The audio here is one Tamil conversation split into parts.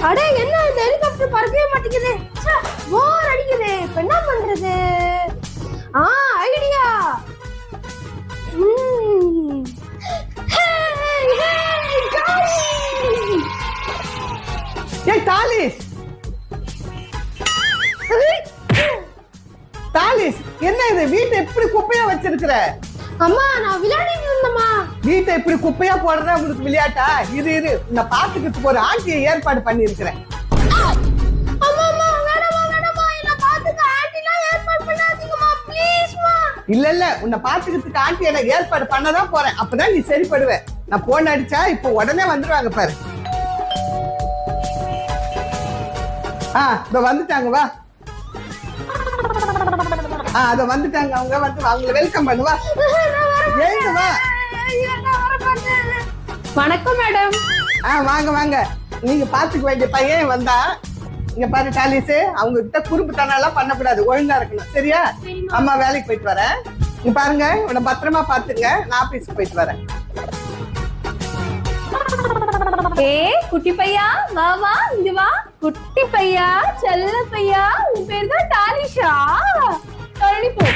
அடே என்ன இந்த ஹெலிகாப்டர் பறக்கவே மாட்டேங்குது. போர் அடிக்குது. இப்ப என்ன பண்றது? ஐடியா. ஏய் தாலிஷ், தாலிஷ் என்ன இது? வீட்டை எப்படி குப்பையா வச்சிருக்கிற? அம்மா நான் விளையாடிட்டு இருந்தேம்மா. வீட்டை இப்படி குப்பையா போடுறதா உங்களுக்கு விளையாட்டா? இரு இரு, நான் பாத்துக்கிறதுக்கு ஒரு ஆண்டியை ஏற்பாடு பண்ணி இருக்கிறேன். இல்ல இல்ல, உன்னை பாத்துக்கிறதுக்கு ஆண்டி எனக்கு ஏற்பாடு பண்ணதான் போறேன். அப்பதான் நீ சரிப்படுவ. நான் போன் அடிச்சா இப்ப உடனே வந்துருவாங்க பாரு. இதோ வந்துட்டாங்க, வா. அத வந்துட்டாங்க, அவங்க வந்து அவங்களை வெல்கம் பண்ணுவா. வா. வணக்கம் மேடம். வாங்க வாங்க. நீங்க பாத்துக்க வேண்டிய பையன் வந்தா. இங்க பாரு டாலிஸ், அவங்க கிட்ட குறும்புத்தனம் எல்லாம் பண்ணக்கூடாது, ஒழுங்கா இருக்கணும், சரியா? அம்மா வேலைக்கு போயிட்டு வரேன். இங்க பாருங்க, உன்னை பத்திரமா பாத்துங்க. நான் ஆபீஸ்க்கு போயிட்டு வரேன். குட்டி பையா வா வா, இங்க வா. குட்டி பையா, செல்ல பையா, உன் பேர் தான் டாலிஷா. கரடி போ.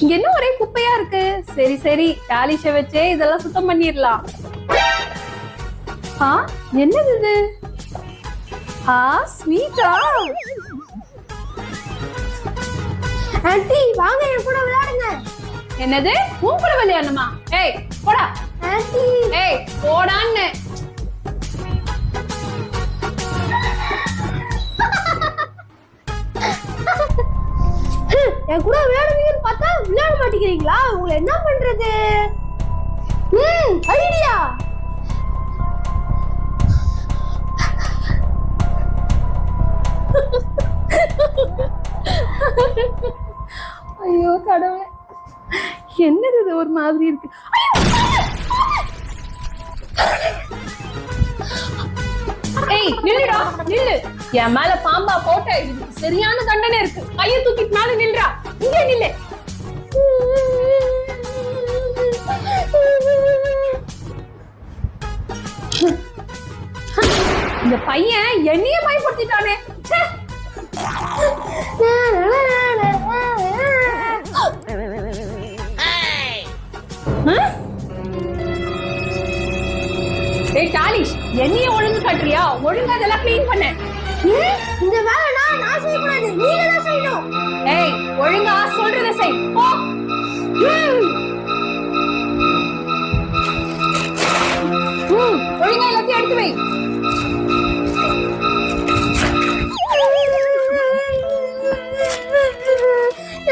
இங்க என்ன ஒரே குப்பையா இருக்கு? சரி சரி, டாலிஷ வச்சே இதெல்லாம் சுத்தம் பண்ணிடலாம். என்னது இது? ஸ்வீட்டா? ஆன்ட்டி வாங்க, என் கூட விளையாடுங்க. என்னது? உன் கூட விளையாடணுமா? ஏய் போடா. ஆன்ட்டி ஏய் போடான்னு. என் கூட விளையாடுவீங்கன்னு பார்த்தா விளையாட மாட்டேங்கிறீங்களா? உங்களை என்ன பண்றது? ஐடியா. ஐயோ கடவுளே, என்னது இது ஒரு மாதிரி இருக்கு. ஏய் நில்லுடா, நில்லு. என் மேல பாம்பா போட்ட இதுக்கு சரியான தண்டனை இருக்கு. கையை தூக்கிட்டு மேல நில்றா. இங்கே நில்லு. இந்த பையன் என்னையே பயன்படுத்திட்டானே. ஏய் டாலிஷ், என்னைய ஒழுங்கு காட்டுறியா? ஒழுங்கா அதெல்லாம் க்ளீன் பண்ணு. இந்த வேலை நான் செய்யக்கூடாது, நீங்க தான் செய்யணும். ஏய் ஒழுங்கா சொல்றத செய். போ. ஒழுங்கா எல்லாத்தையும் எடுத்து வை.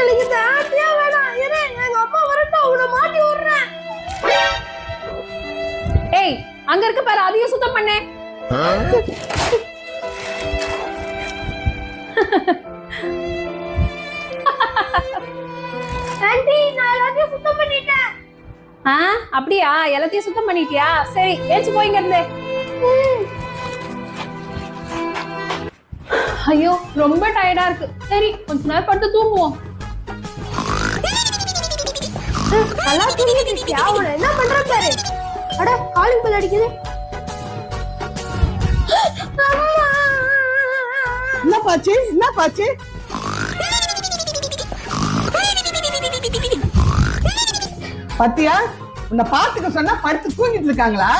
எனக்கு இந்த ஆட்டியா வேணாம். எங்க அம்மா வரட்டும், உன்னை மாட்டி விடுறேன். ஏய் அங்க இருக்க பாரு, அதையும் சுத்தம் பண்ணு. ஆன்ட்டி நான் எல்லாத்தையும் சுத்தம் பண்ணிட்டேன். அப்படியா? எல்லாத்தையும் சுத்தம் பண்ணிட்டியா? சரி ஏச்சு போயிங்க இருந்து. ஐயோ ரொம்ப டயர்டா இருக்கு. சரி கொஞ்ச நேரம் படுத்து தூங்குவோம். நல்லா தூங்கிட்டு இருக்கியா? உன்னை என்ன பண்ற பாரு. அட காலிங் பெல் அடிக்குது. என்ன பாச்சு? என்ன பாச்சு? பத்தியா? உன்னை பாத்துக்க சொன்னா படுத்து தூங்கிட்டு இருக்காங்களா?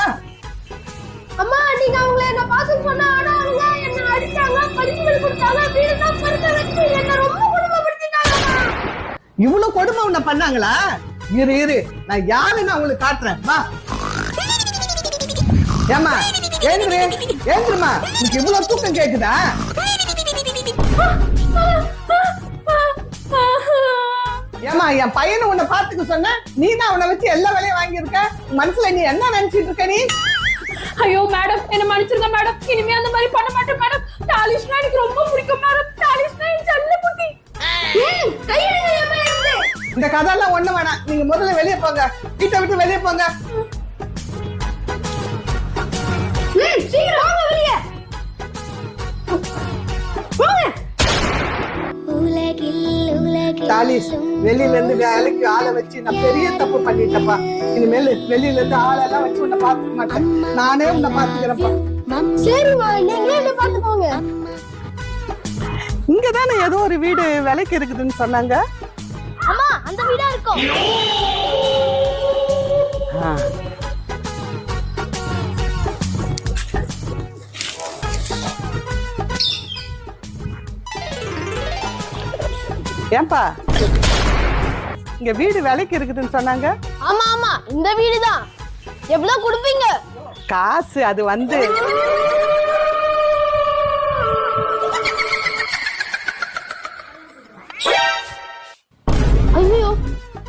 அம்மா நீங்க அவங்கள என்ன பாத்து சொன்னா, ஆனா அவங்க என்ன அடிச்சாங்க, பனிஷ்மென்ட் கொடுத்தாங்க, வீடு தான் படுக்க வச்சு என்ன ரொம்ப கொடுமைப்படுத்திட்டாங்க. இவ்வளவு கொடுமை உன்னை பண்ணாங்களா? இரு இரு, நான் யாருன்னு அவங்களுக்கு காட்டுறேன், வா. ஏமா ஏந்திரு, ஏந்திருமா. உனக்கு இவ்வளவு தூக்கம் கேக்குதா? ஏமா என் பையனை உன்னை பாத்துக்க சொன்ன, நீ தான் அவனை வச்சு எல்லா வேலையும் வாங்கியிருக்க. மனசுல நீ என்ன நினைச்சிட்டு இருக்க நீ? ஐயோ மேடம் என்ன மன்னிச்சிருங்க மேடம், இனிமே அந்த மாதிரி பண்ண மாட்டேன் மேடம். டாலிஷ்னா எனக்கு ரொம்ப பிடிக்கும் மேடம். டாலிஷ்னா என் செல்ல குட்டி. இந்த கதையெல்லாம் ஒண்ணு வேணாம், நீங்க முதல்ல வெளியே போங்க, வீட்டை விட்டு வெளியே போங்க. சீக்கிரம் வாங்க வெளியே. சாலிஸ், வெளியில இருந்து வேலைக்கு ஆளை வச்சு நான் பெரிய தப்பு பண்ணிட்டேன்ப்பா. இனிமேல் வெளியில இருந்து ஆளெல்லாம் வச்சு உன்னை பாத்துக்க மாட்டேன், நானே உன்னை பாத்துக்கிறேன்ப்பா. சரிம்மா, நீங்களே என்ன பாத்துக்கோங்க. இங்கதானே ஏதோ ஒரு வீடு விலைக்கு இருக்குதுன்னு சொன்னாங்க. அம்மா, அந்த வீடா இருக்கும். ஏன்பா இங்க வீடு விலைக்கு இருக்குதுன்னு சொன்னாங்க? ஆமா ஆமா, இந்த வீடுதான். எவ்வளவு கொடுப்பீங்க? காசு அது வந்து ஐயோ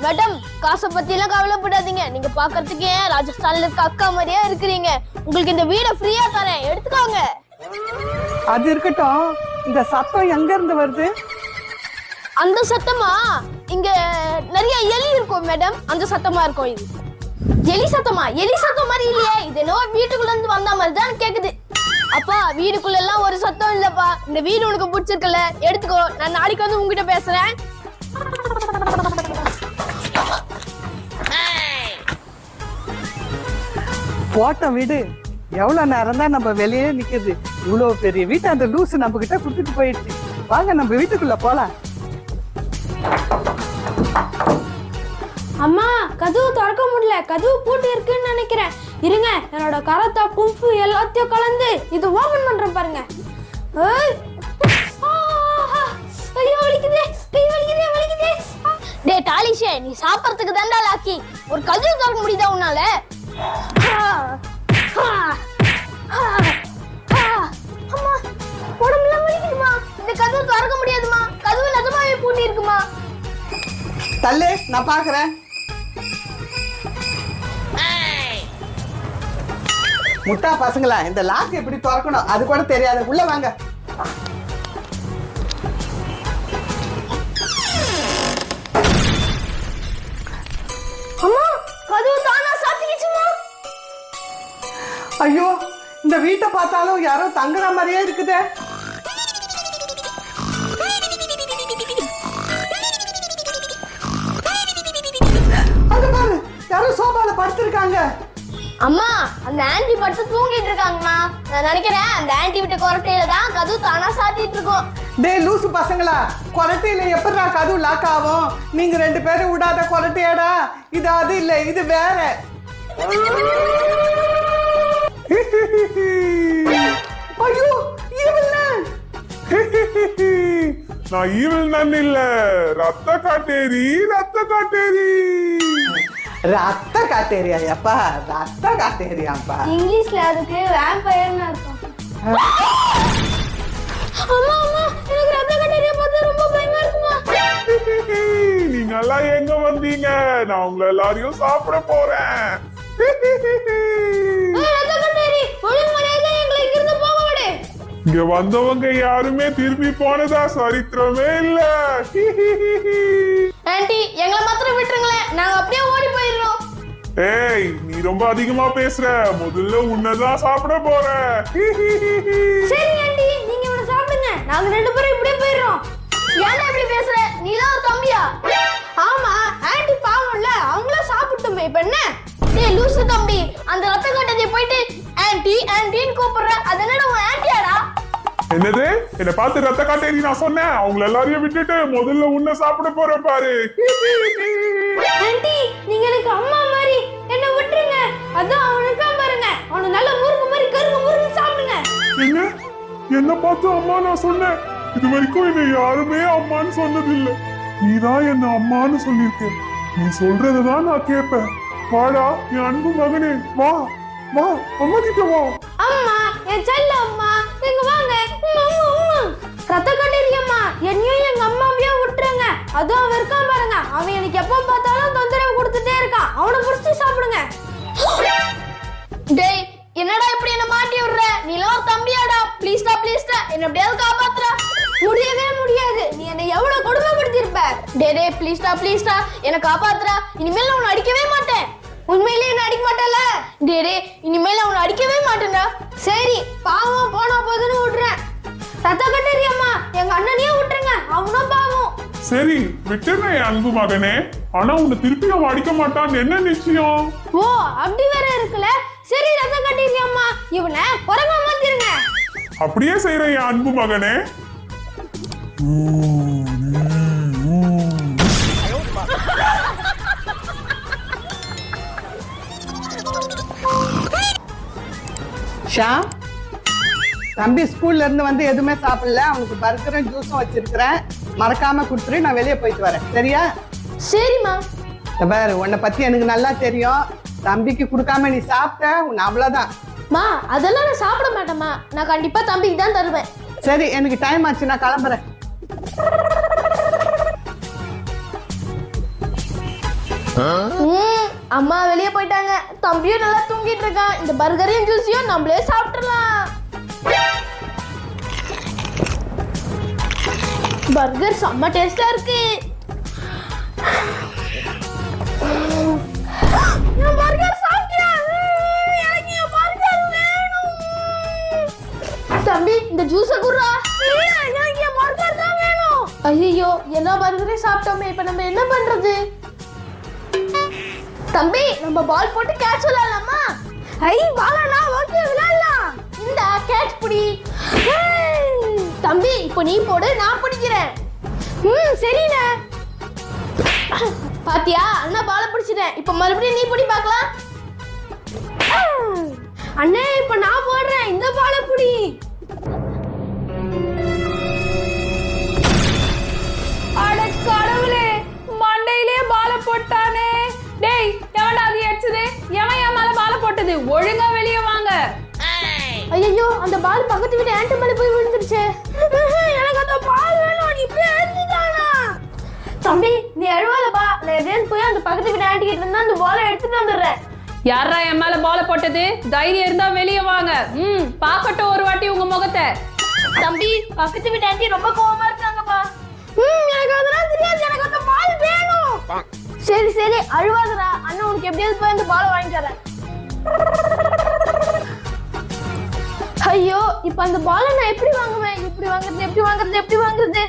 மேடம், காசை பத்தி எல்லாம் கவலைப்படாதீங்க. நீங்க பாக்குறதுக்கு ராஜஸ்தான்ல இருக்க அக்கா மாதிரியா இருக்கிறீங்க. உங்களுக்கு இந்த வீடை ஃப்ரீயா தரேன், எடுத்துக்கோங்க. அது இருக்கட்டும், இந்த சத்தம் எங்க இருந்து வருது? அந்த சத்தமா? இங்க நிறைய எலி இருக்கும் மேடம், அந்த சத்தமா இருக்கும். இது எலி சத்தமா? எலி சத்தம் மாதிரி இல்லையே, இது என்னவோ வீட்டுக்குள்ள இருந்து வந்த மாதிரி தான் கேக்குது. அப்பா, வீடுக்குள்ள எல்லாம் ஒரு சத்தம் இல்லப்பா. இந்த வீடு உனக்கு பிடிச்சிருக்கல, எடுத்துக்கோ. நான் நாளைக்கு வந்து உங்ககிட்ட பேசுறேன். போட்ட வீடு எவ்வளவு நேரம் தான் நம்ம வெளியே நிக்குது. இவ்வளவு பெரிய வீட்டை அந்த லூசு நம்ம கிட்ட குடுத்துட்டு போயிடுச்சு. வாங்க நம்ம வீட்டுக்குள்ள போலாம். அம்மா, கதவு திறக்க முடியல, கதவு பூட்டி இருக்குன்னு நினைக்கிறேன். இருங்க, என்னோட கரத்தா கும்பு எல்லாத்தையும் கலந்து இது ஓபன் பண்றேன் பாருங்க. ஐயோ, வலிக்குதே, கை வலிக்குதே, வலிக்குதே. டேய் டாலிஷே, நீ சாப்பிடுறதுக்கு தான்டா லாக்கி. ஒரு கதவு திறக்க முடியுதா உன்னால? அம்மா, உடம்புல வலிக்குதுமா. இந்த கதவு திறக்க முடியாதுமா. கதவு நிஜமாவே பூட்டி இருக்குமா? தள்ளு, நான் பாக்குறேன். முட்டா பசங்களா, இந்த லாக் எப்படி திறக்கணும் அது கூட தெரியாது. உள்ள வாங்க. அம்மா, கதவு தானா சாத்திக்கிச்சுமா? ஐயோ, இந்த வீட்டை பார்த்தாலும் யாரோ தங்குற மாதிரியே இருக்குதே. அங்க பாரு, யாரோ சோபால படுத்திருக்காங்க. அம்மா, அந்த ஆன்ட்டி படுத்து தூங்கிட்டு இருக்காங்கம்மா. நான் நினைக்கிறேன் அந்த ஆன்ட்டி விட்ட கொரட்டையில தான் கதவு தானா சாத்திட்டு இருக்கும். டேய் லூசு பசங்களா, கொரட்டையில எப்படிடா கதவு லாக் ஆகும்? நீங்க ரெண்டு பேரும் விடாத கொரட்டையாடா. இது அது இல்ல, இது வேற. ஐயோ, நான் ஈவில் நான் இல்ல, ரத்த காட்டேரி, ரத்த காட்டேரி. ரத்த காட்டேரியா? அப்பா, ரத்த காட்டேரியாப்பா. இங்கிலீஷ்ல அதுக்கு வேம்பயர்னு அர்த்தம். அம்மா அம்மா, எனக்கு ரத்த காட்டேரியா பார்த்தா ரொம்ப பயமா இருக்குமா? நீங்க எல்லாம் எங்க வந்தீங்க? நான் உங்களை எல்லாரையும் சாப்பிட போறேன். ரத்த காட்டேரி, ஒழுங்கு மரியாதை எங்களை இங்கிருந்து போக விடு. இங்க வந்தவங்க யாருமே திரும்பி போனதா சரித்திரமே இல்ல. ஆன்ட்டி, எங்களை மாத்திரம் விட்டுருங்களேன், நாங்க அப்படியே ஓடி போயிடுறோம். ஏய், நீ ரொம்ப அதிகமா பேசுற. முதல்ல உன்னதான் சாப்பிட போறேன். சரி ஆன்ட்டி, நீங்க இவனை சாப்பிடுங்க, நாங்க ரெண்டு பேரும் இப்படியே போயிடுறோம். ஏன்டா இப்படி பேசுற? நீதான் ஒரு தம்பியா? ஆமா, ஆன்ட்டி பாவம்ல, அவங்களும் சாப்பிட்டுமே. இப்ப என்ன? டேய் லூசு தம்பி, அந்த ரத்த கட்டத்தை போயிட்டு ஆன்ட்டி ஆன்ட்டின்னு கூப்பிடுற, அது என்னடா உன் ஆன்ட்டியாடா? என்னது? என்ன பார்த்து ரத்த காட்டேரி நான் சொன்னேன்? அவங்க எல்லாரையும் விட்டுட்டு முதல்ல உன்னை சாப்பிட போற பாரு. ஆன்ட்டி, நீங்க எனக்கு அம்மா மாதிரி, என்ன விட்டுருங்க. அதான் அவனுக்கா பாருங்க, அவன நல்ல முறுக்கு மாதிரி கரும்பு முறுக்கு சாப்பிடுங்க. என்ன? என்ன பார்த்து அம்மா நான் சொன்னேன்? இது வரைக்கும் என்னை யாருமே அம்மான்னு சொன்னதில்லை. நீதான் என்ன அம்மான்னு சொல்லியிருக்க. நீ சொல்றதுதான் நான் கேட்பேன். வாடா என் அன்பு மகனே, வா வா, அம்மா கிட்ட வா. அம்மா, என் செல்ல அம்மா, இங்க வாங்க. ரத்த கட்டேரியம்மா, என்னையும் எங்க அம்மாவையும் விட்டுருங்க. அதுவும் அவன் இருக்கான் பாருங்க, அவன் எனக்கு எப்ப பார்த்தாலும் தொந்தரவு கொடுத்துட்டே இருக்கான். அவனை புடிச்சு சாப்பிடுங்க. டேய், என்னடா இப்படி என்ன மாட்டி விடுற? நீலாம் ஒரு தம்பியாடா. ப்ளீஸ்டா ப்ளீஸ்டா, என்ன எப்படியாவது காப்பாத்துறா. முடியவே முடியாது, நீ என்னை எவ்வளவு கொடுமைப்படுத்திருப்ப. டேய் ப்ளீஸ்டா ப்ளீஸ்டா, என்ன காப்பாத்துறா. இனிமேல் நான் உன்னை அடிக்கவே மாட்டேன். உண்மையிலேயே என்ன அடிக்க மாட்டல? டேய், இனிமேல் அவனை அடிக்கவே மாட்டேன்டா. சரி, பாவம் போனா போதுன்னு விட்டுறேன். ரத்த கட்டேரியம்மா, எங்க அண்ணனையும் விட்டுருங்க, அவனும் பாவம். சரி விட்டுறேன் என் அன்பு மகனே. ஆனா உன்னை திருப்பி அவன் அடிக்க மாட்டான்னு என்ன நிச்சயம்? ஓ அப்படி வேற இருக்குல்ல. சரி ரத்தம் கட்டிருக்கியம்மா, இவனை குரங்க மாத்திருங்க. அப்படியே செய்யறேன் என் அன்பு மகனே. ஷாம், தம்பி ஸ்கூல்ல இருந்து வந்து எதுவுமே சாப்பிடல. அவனுக்கு பர்கரும் ஜூஸும் வச்சிருக்கிறேன், மறக்காம கொடுத்துரு. நான் வெளியே போயிட்டு வரேன், சரியா? சரிம்மா. பாரு, உன்னை பத்தி எனக்கு நல்லா தெரியும். தம்பிக்கு கொடுக்காம நீ சாப்பிட்ட உன்னை அவ்வளவுதான். மா அதெல்லாம் நான் சாப்பிட மாட்டேம்மா, நான் கண்டிப்பா தம்பிக்கு தான் தருவேன். சரி, எனக்கு டைம் ஆச்சு, நான் கிளம்புறேன். அம்மா வெளியே போயிட்டாங்க, தம்பியும் நல்லா தூங்கிட்டு இருக்கான். இந்த பர்கரையும் ஜூஸையும் நம்மளே சாப்பிடலாம். பர்கர் செம்ம டேஸ்டா இருக்கு. நான் பர்கர் சாப்பிட்டேன், எனக்கு இந்த பர்கர் வேணும். தம்பி இந்த ஜூஸை குடுறா, எனக்கு இந்த பர்கர் தான் வேணும். ஐயோ எல்லா பர்கரையும் சாப்பிட்டோமே, இப்ப நம்ம என்ன பண்றது? தம்பி நம்ம பால் போட்டு கேட்ச் விளையாடலாமா? ஐ பாலனா ஓகே விளையாடலாம். இந்த கேட்ச் புடி. தம்பி இப்போ நீ போடு, நான் பிடிக்கிறேன். சரிண்ணே. பாத்தியா அண்ணா பாலை பிடிச்சிட்டேன். இப்போ மறுபடியும் நீ பிடி பார்க்கலாம். அண்ணே இப்போ நான் போடுறேன், இந்த பாலை பிடி. அட கடவுளே, மண்டையிலே பாலை போட்டானே. டேய் எவன்டா அது அடிச்சது? எவன் என் மேல பால் போட்டது? ஒழுங்கா வெளியே வாங்க. ஐயோ அந்த பால் பக்கத்து வீட்டு ஆண்டி மேல போய் விழுந்துருச்சு. எனக்கு அந்த பால் வேணும், நீ இப்படி எடுத்துட்டானா? தம்பி நீ அழுவாதப்பா, நான் போய் அந்த பக்கத்து வீட்டு ஆண்டி கிட்ட இருந்தா அந்த பாலை எடுத்துட்டு வந்துடுறேன். யாரா என் மேல பால் போட்டது? தைரியம் இருந்தா வெளியே வாங்க. பாக்கட்டும் ஒரு வாட்டி உங்க முகத்தை. தம்பி பக்கத்து வீட்டு ஆண்டி ரொம்ப கோவமா இருக்காங்கப்பா. எனக்கு அதெல்லாம் தெரியாது, எனக்கு அந்த பால் வேணும். சரி சரி அழுவாதடா, அண்ணா உனக்கு எப்படியாவது போய் அந்த பாலை வாங்கி தரேன். ஐயோ இப்ப அந்த பாலை நான் எப்படி வாங்குவேன்? எப்படி வாங்குறது?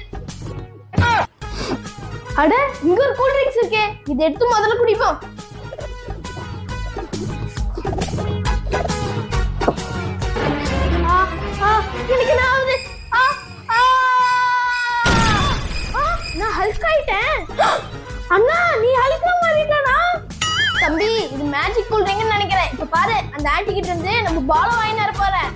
அட இங்க ஒரு கூல் ட்ரிங்க்ஸ் இருக்கே, இதை எடுத்து முதல்ல குடிப்போம். எனக்கு நான் ஆகுது. நான் ஹல்க் ஆயிட்டேன். அண்ணா நீ ஹல்கா மாறிட்டனா? தம்பி இது மேஜிக் கூல் ட்ரிங்க்னு நினைக்கிறேன். இப்ப பாரு அந்த ஆண்டி கிட்ட இருந்து நம்ம பால் வாங்கி வர போறேன்.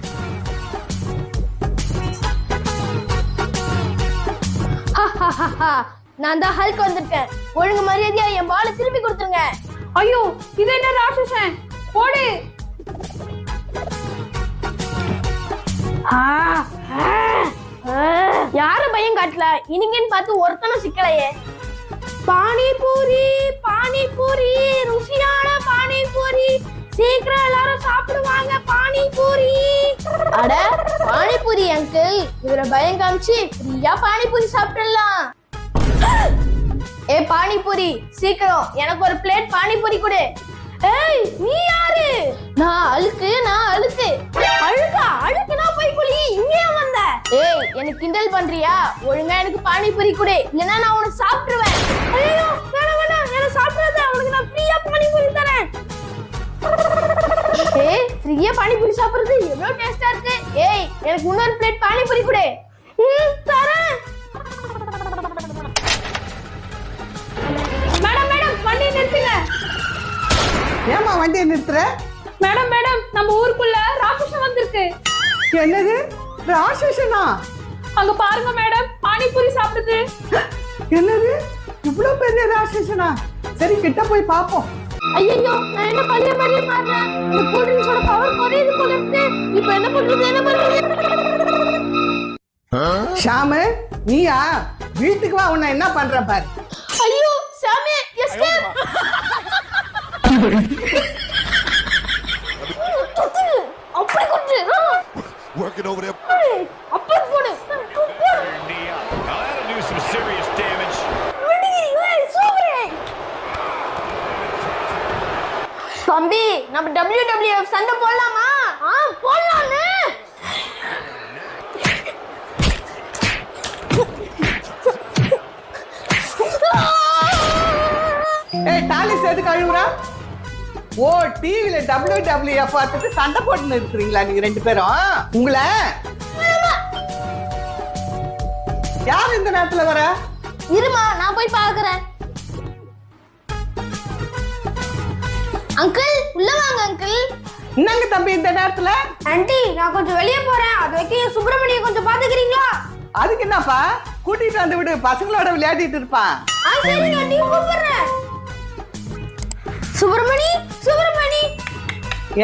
நான் தான் ஹல்க் வந்திருக்கேன். ஒழுங்கு மரியாதையா என் பாலை திருப்பி கொடுத்துருங்க. ஐயோ இது என்ன ராட்சசன்? போடு. யாரும் பையன் காட்டல, இனிங்கன்னு பார்த்து ஒருத்தனும் சிக்கலையே. பானிபூரி பானிபூரி, ருசியான பானிபூரி, சீக்கிரம் எல்லாரும் சாப்பிடுவாங்க பானிபூரி. அட பானிபூரி அங்கிள், இவரை பயம் காமிச்சு ஃப்ரீயா பானிபூரி சாப்பிடலாம். ஏ பானிபூரி சீக்கிரம் எனக்கு ஒரு பிளேட் பானிபூரி கொடு. ஏய் நீ யாரு? நான் அழுக்கு அழுக்குனா போய் குளி, இங்கே வந்த. ஏய் எனக்கு கிண்டல் பண்றியா? ஒழுங்கா எனக்கு பானிபூரி கொடு, இல்லனா நான் உன்னை சாப்பிடுவேன். ஐயோ வேணாம், என்ன சாப்பிடாத, உனக்கு நான் ஃப்ரீயா பானிபூரி தரேன். ஏய் ஃப்ரீயா பானிபூரி சாப்பிடுறது எவ்வளவு டேஸ்டா இருக்கு. ஏய் எனக்கு இன்னொரு பிளேட் பானிபூரி கொடு. தரேன். மேடம் வண்டி நிறுத்துங்க. ஏமா வண்டியை நிறுத்துற? மேடம் நம்ம ஊருக்குள்ள ராட்சசன் வந்திருக்கு. என்னது ராட்சசனா? அங்க பாருங்க மேடம், பானிபூரி சாப்பிடுது. என்னது இவ்வளவு பெரிய ராட்சசனா? சரி கிட்ட போய் பாப்போம். ஐயோ நான் என்ன பழைய மாறேன். இந்த கூல் ட்ரிங்க்ஸோட பவர் குறையுது போல இருக்கு. இப்போ என்ன பண்றது? ஷாமு நீயா? வீட்டுக்கு வா, உன்னை என்ன பண்ற பாரு. ஐயோ சாமி எஸ்கேப். அப்படி குத்து. Working over there. அப்படி போடு. Now that'll do some serious damage. தம்பி நம்ம WWF சண்டை போடலாமா? போடலாம்னு. டாலிஸ் எதுக்கு அழுவுறா? ஓ, டிவில WWF பார்த்துட்டு சண்டை போட்டுன்னு இருக்கிறீங்களா நீங்க ரெண்டு பேரும்? உங்களை யார் இந்த நேரத்துல வர? இருமா, நான் போய் பாக்குறேன். அங்கிள், உள்ள வாங்க அங்கிள். என்னங்க தம்பி இந்த நேரத்துல? ஆண்டி, நான் கொஞ்சம் வெளியே போறேன். அது வரைக்கும் சுப்பிரமணிய கொஞ்சம் பாத்துக்கிறீங்களா? அதுக்கு என்னப்பா, கூட்டிட்டு வந்து விடு, பசங்களோட விளையாடிட்டு இருப்பான். சரி, ஆண்டி கூப்பிடுறேன். சுப்பிரமணி, சுப்பிரமணி.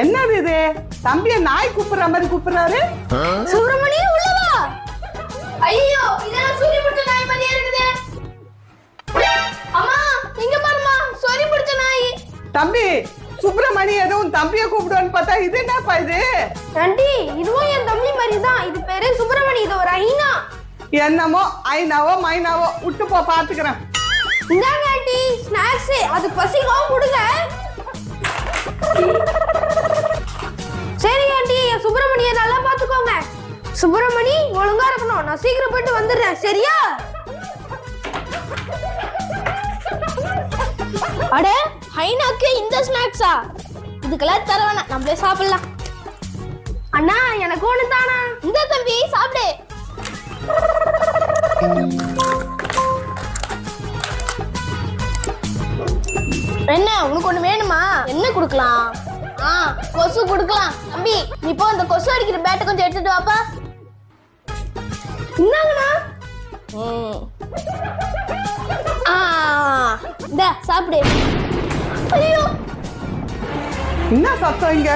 என்னது இது? தம்பிய நாய் கூப்பிடுற மாதிரி கூப்பிடுறாரு. சுப்பிரமணி, உள்ள வா. ஐயோ, இதெல்லாம் சூரி பிடிச்ச நாய் மாதிரியே இருக்குது. அம்மா, இங்க பாருமா, சூரி பிடிச்ச நாய். தம்பி, சுப்பிரமணி எதுவும் தம்பிய கூப்பிடுவான்னு பார்த்தா இது என்னப்பா இது? ஆண்டி, இதுவும் என் தம்பி மாதிரி தான். இது பேரு சுப்பிரமணி, இது ஒரு ஐனா. என்னமோ ஐனாவோ மைனாவோ, விட்டு போ, பாத்துக்கிறேன். இந்தாங்க ஆண்டி, ஸ்நாக்ஸ். அது பசிக்கும், கொடுங்க. சரி ஆண்டி, என் சுப்பிரமணிய நல்லா பாத்துக்கோங்க. சுப்பிரமணி, ஒழுங்கா இருக்கணும். நான் சீக்கிரம் போயிட்டு வந்துடுறேன், சரியா? அட, ஹைனாக்கு இந்த ஸ்நாக்ஸா? இதுக்கெல்லாம் தர வேணாம், நம்மளே சாப்பிடலாம். அண்ணா, எனக்கு ஒண்ணு தானா? இந்த தம்பி சாப்பிடு. என்ன, உனக்கு ஒண்ணு வேணுமா? என்ன கொடுக்கலாம்? கொசு கொடுக்கலாம். தம்பி, நீ போ, அந்த கொசு அடிக்கிற பேட்டை கொஞ்சம் எடுத்துட்டு வாப்பா. என்னங்கண்ணா? இந்த சாப்பிடு. ஐயோ, என்ன சத்தம் இங்க?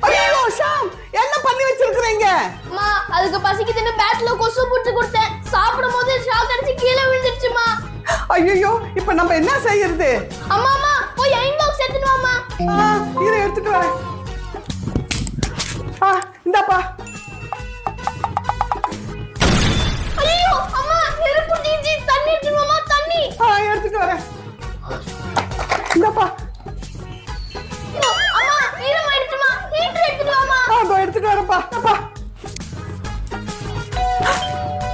ஐயோ ஷாம், என்ன பண்ணி வச்சிருக்கீங்க? அம்மா, அதுக்கு பசிக்குதுன்னு பேட்ல கொசு போட்டு கொடுத்தேன். சாப்பிடும் போது ஷாக் அடிச்சு கீழே விழுந்துருச்சுமா. ஐயோ, இப்ப நம்ம என்ன செய்யறது? அம்மா, அம்மா, போய் அயன் பாக்ஸ் எடுத்துட்டு வாமா. இதை எடுத்துட்டு வரேன். இந்தாப்பா. ஐயோ, அம்மா, நெருப்பு தீஞ்சி, தண்ணி எடுத்துட்டு வாமா, தண்ணி. எடுத்துட்டு வரேன். இந்தாப்பா. அம்மா, ஈரம் ஆயிடுச்சுமா, ஹீட்டர் எடுத்துட்டு வாமா. எடுத்துட்டு வரேன்ப்பா.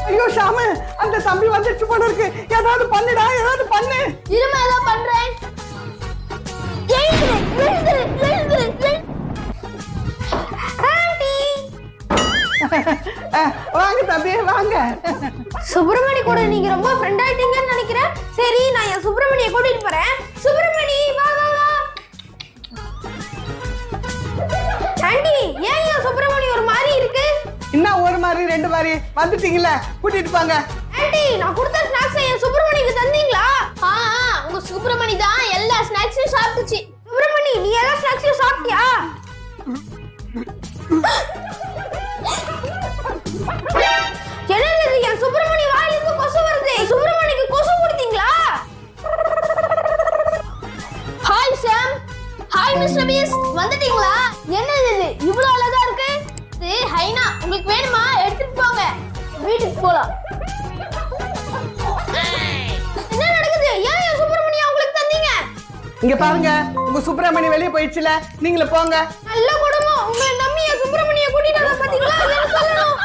ஐயோ ஷாமு, அந்த தம்பி வந்துச்சு போல இருக்கு. ஏதாவது பண்ணுடா, ஏதாவது பண்ணு. இருமா, ஏதாவது பண்றேன். வாங்க தம்பி, வாங்க. சுப்பிரமணி கூட நீங்க ரொம்ப ஃப்ரெண்ட் ஆயிட்டீங்கன்னு நினைக்கிறேன். சரி, நான் என் சுப்பிரமணியை கூட்டிட்டு போறேன். சுப்பிரமணி, வா வா வா. ஆண்டி, ஏன் என் சுப்பிரமணி ஒரு மாதிரி இருக்கு? இன்னும் ஒரு மாதிரி ரெண்டு மாதிரி வந்துட்டீங்கல்ல, கூட்டிட்டு போங்க. ஆண்டி, நான் கொடுத்த ஸ்நாக்ஸ் என் சுப்பிரமணிக்கு தந்தீங்களா? உங்க சுப்பிரமணி தான் எல்லா ஸ்நாக்ஸையும் சாப்பிட்டுச்சு. சுப்பிரமணி, நீ எல்லா ஸ்நாக்ஸையும் சாப்பிட்டியா? என்னது, என் சுப்பிரமணி வாயிலிருந்து கொசு வருது. சுப்பிரமணிக்கு கொசு கொடுத்தீங்களா? Hi Sam. ஹாய் மிஸ்டர் பீஸ், வந்துட்டீங்களா? என்னது இது இவ்வளவு அழகா இருக்கு? இது ஹைனா, உங்களுக்கு வேணுமா? எடுத்துட்டு போங்க, வீட்டுக்கு போலாம். என்ன நடக்குது? ஏன் என் சுப்பிரமணியா உங்களுக்கு தந்தீங்க? இங்க பாருங்க, உங்க சுப்பிரமணி வெளியே போயிடுச்சுல, நீங்களே போங்க. நல்ல குடும்பம், உங்களை நம்பி என் சுப்பிரமணியை கூட்டிட்டு வர பாத்தீங்களா? சொல்லணும்.